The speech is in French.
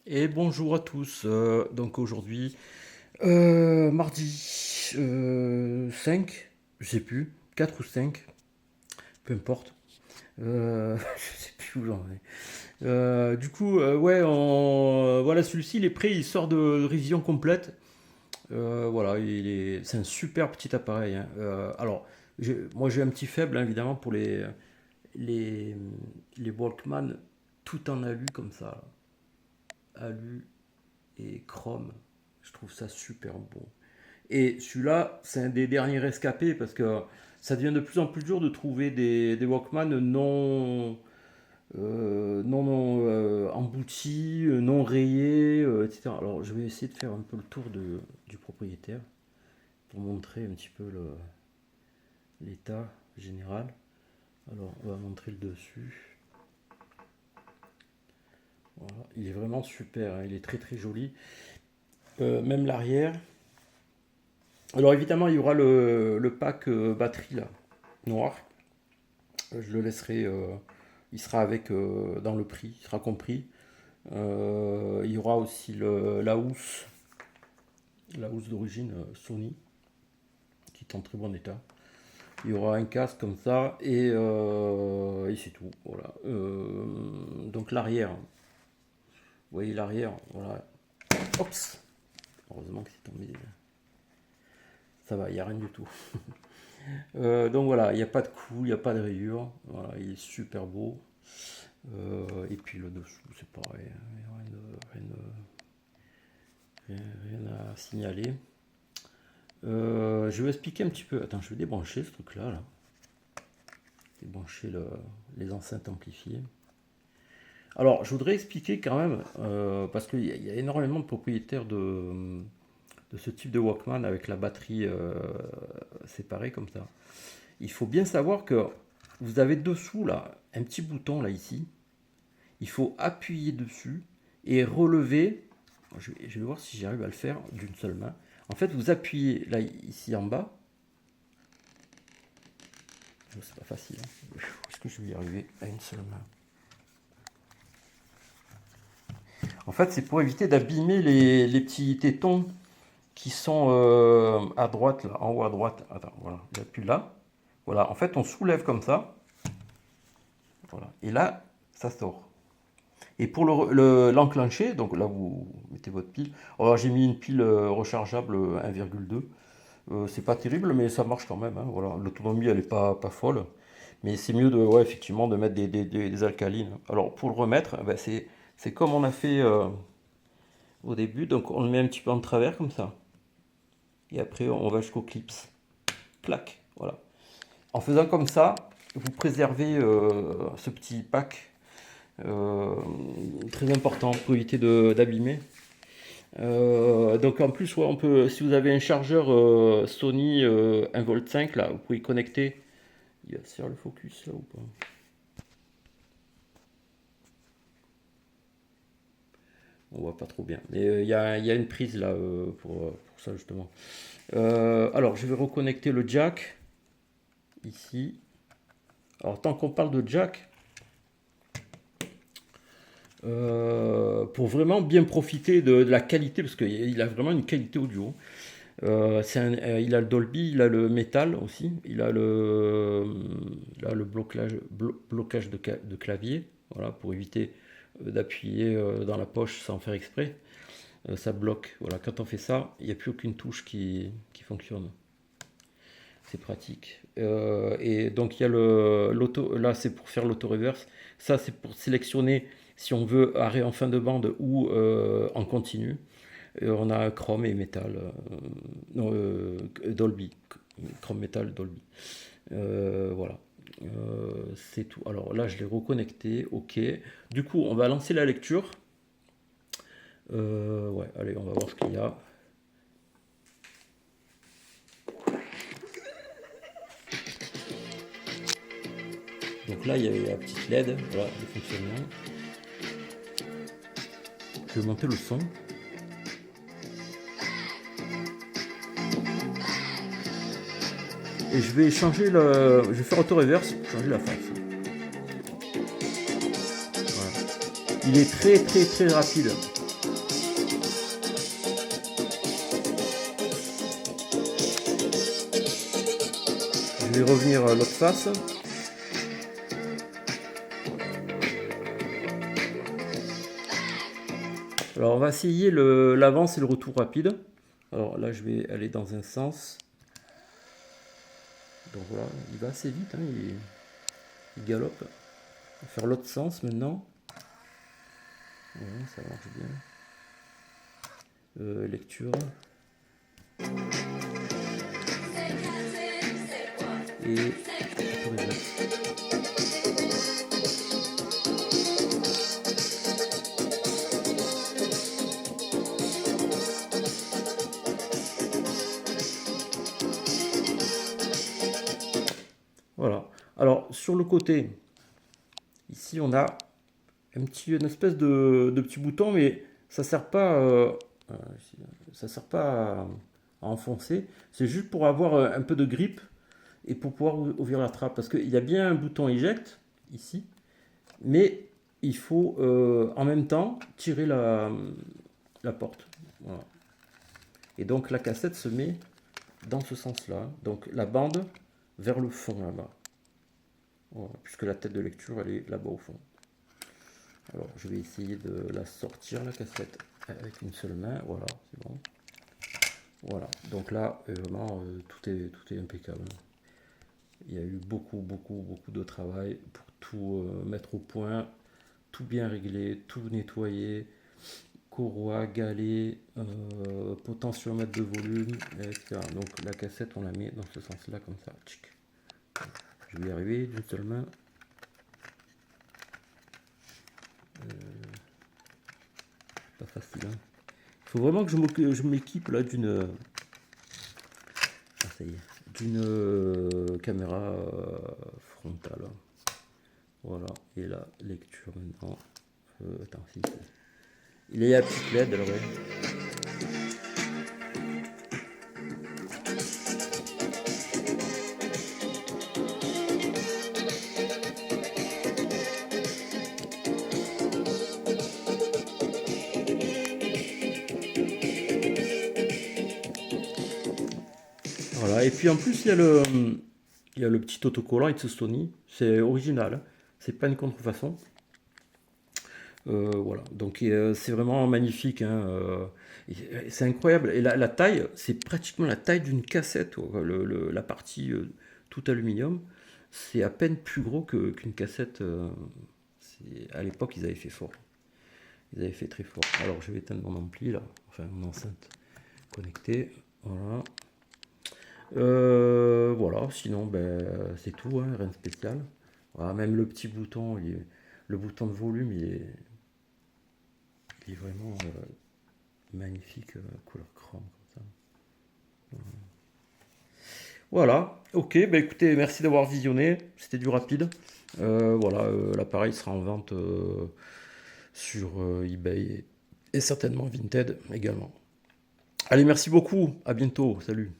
Et bonjour à tous. Donc aujourd'hui, mardi 5, je sais plus, 4 ou 5, peu importe. Je sais plus où j'en ai. Du coup, ouais, voilà, celui-ci, il est prêt, il sort de révision complète. Voilà, c'est un super petit appareil, hein. Alors, moi j'ai un petit faible, hein, évidemment, pour les, les Walkman tout en alu comme ça. Alu et chrome. Je trouve ça super bon. Et celui-là, c'est un des derniers rescapés parce que ça devient de plus en plus dur de trouver des Walkman non emboutis, non rayés, etc. Alors je vais essayer de faire un peu le tour du propriétaire pour montrer un petit peu l'état général. Alors on va montrer le dessus. Voilà. Il est vraiment super, hein. Il est très très joli. Même l'arrière. Alors évidemment, il y aura le pack batterie là, noir. Je le laisserai, il sera avec dans le prix, il sera compris. Il y aura aussi la housse d'origine Sony, qui est en très bon état. Il y aura un casque comme ça et c'est tout. Voilà. Donc l'arrière, vous voyez l'arrière, voilà. Oups, heureusement que c'est tombé. Ça va, il n'y a rien du tout. Donc voilà, il n'y a pas de coup, il n'y a pas de rayures. Voilà, il est super beau. Et puis le dessous, c'est pareil, hein, rien à signaler. Je vais expliquer un petit peu. Attends, je vais débrancher ce truc-là. Là. Débrancher les enceintes amplifiées. Alors, je voudrais expliquer quand même, parce qu'il y a énormément de propriétaires de ce type de Walkman avec la batterie séparée comme ça. Il faut bien savoir que vous avez dessous là un petit bouton là ici. Il faut appuyer dessus et relever. Je vais voir si j'arrive à le faire d'une seule main. En fait, vous appuyez là ici en bas. C'est pas facile, hein. Est-ce que je vais y arriver à une seule main? En fait, c'est pour éviter d'abîmer les petits tétons qui sont à droite, là, en haut à droite. Attends, voilà, j'appuie là. Voilà, en fait, on soulève comme ça. Voilà, et là, ça sort. Et pour l'enclencher, donc là vous mettez votre pile. Alors j'ai mis une pile rechargeable 1,2. C'est pas terrible, mais ça marche quand même, hein. Voilà, l'autonomie elle est pas folle. Mais c'est mieux ouais, effectivement de mettre des alcalines. Alors pour le remettre, eh ben, c'est comme on a fait au début. Donc on le met un petit peu en travers comme ça. Et après on va jusqu'au clips. Clac, voilà. En faisant comme ça, vous préservez ce petit pack très important pour éviter d'abîmer. Donc en plus, ouais, on peut, si vous avez un chargeur Sony 1,5 V là, vous pouvez y connecter. Il va se faire le focus là ou pas? On voit pas trop bien. Mais il y a une prise là pour ça justement. Alors je vais reconnecter le jack ici. Alors tant qu'on parle de jack, pour vraiment bien profiter de la qualité, parce qu'il a vraiment une qualité audio. Il a le Dolby, il a le métal aussi, il a le blocage de clavier, voilà, pour éviter d'appuyer dans la poche sans faire exprès. Ça bloque. Voilà, quand on fait ça, il n'y a plus aucune touche qui fonctionne. C'est pratique. Et donc il y a l'auto. Là, c'est pour faire l'auto-reverse. Ça, c'est pour sélectionner si on veut arrêt en fin de bande ou en continu. On a Chrome et Metal. Non, Dolby. Chrome Metal Dolby. Voilà. C'est tout. Alors là, je l'ai reconnecté. Ok. Du coup, on va lancer la lecture. Ouais, allez, on va voir ce qu'il y a. Donc là, il y a la petite LED, voilà, le fonctionnement. Je vais monter le son. Et je vais changer je vais faire auto-reverse pour changer la face. Voilà. Il est très très très rapide. Je vais revenir à l'autre face. Alors on va essayer l'avance et le retour rapide. Alors là je vais aller dans un sens. Donc voilà, il va assez vite, hein, il galope. On va faire l'autre sens maintenant. Voilà, ça marche bien. Lecture. Et voilà. Alors sur le côté, ici on a une espèce de petit bouton, mais ça sert pas, à enfoncer. C'est juste pour avoir un peu de grip et pour pouvoir ouvrir la trappe. Parce qu'il y a bien un bouton eject ici, mais il faut en même temps tirer la porte. Voilà. Et donc la cassette se met dans ce sens-là. Donc la bande vers le fond là-bas. Voilà, puisque la tête de lecture elle est là-bas au fond. Alors je vais essayer de la sortir la cassette avec une seule main. Voilà, c'est bon. Voilà, donc là vraiment tout est impeccable. Il y a eu beaucoup de travail pour tout mettre au point, tout bien régler, tout nettoyer, courroie, galets, potentiomètre de volume, etc. Donc la cassette on la met dans ce sens là comme ça. Tchic. Je vais y arriver d'une seule main. Pas facile, hein. Il faut vraiment que je m'équipe là d'une caméra frontale. Voilà, et la lecture maintenant. Attends, si, il est à petite LED alors ouais. Voilà, et puis en plus il y a le petit autocollant It's Sony, c'est original, hein. C'est pas une contrefaçon. Voilà, donc c'est vraiment magnifique, hein, c'est incroyable. Et la taille, c'est pratiquement la taille d'une cassette, quoi. La partie tout aluminium, c'est à peine plus gros qu'une cassette. À l'époque, ils avaient fait fort. Ils avaient fait très fort. Alors, je vais éteindre mon ampli là, enfin mon enceinte connectée. Voilà. Voilà, sinon, ben, c'est tout, hein, rien de spécial. Voilà, même le petit bouton, le bouton de volume, il est vraiment magnifique, couleur chrome comme ça. Voilà, ok, bah écoutez, merci d'avoir visionné, c'était du rapide. Voilà, l'appareil sera en vente sur eBay et certainement Vinted également. Allez, merci beaucoup, à bientôt, salut.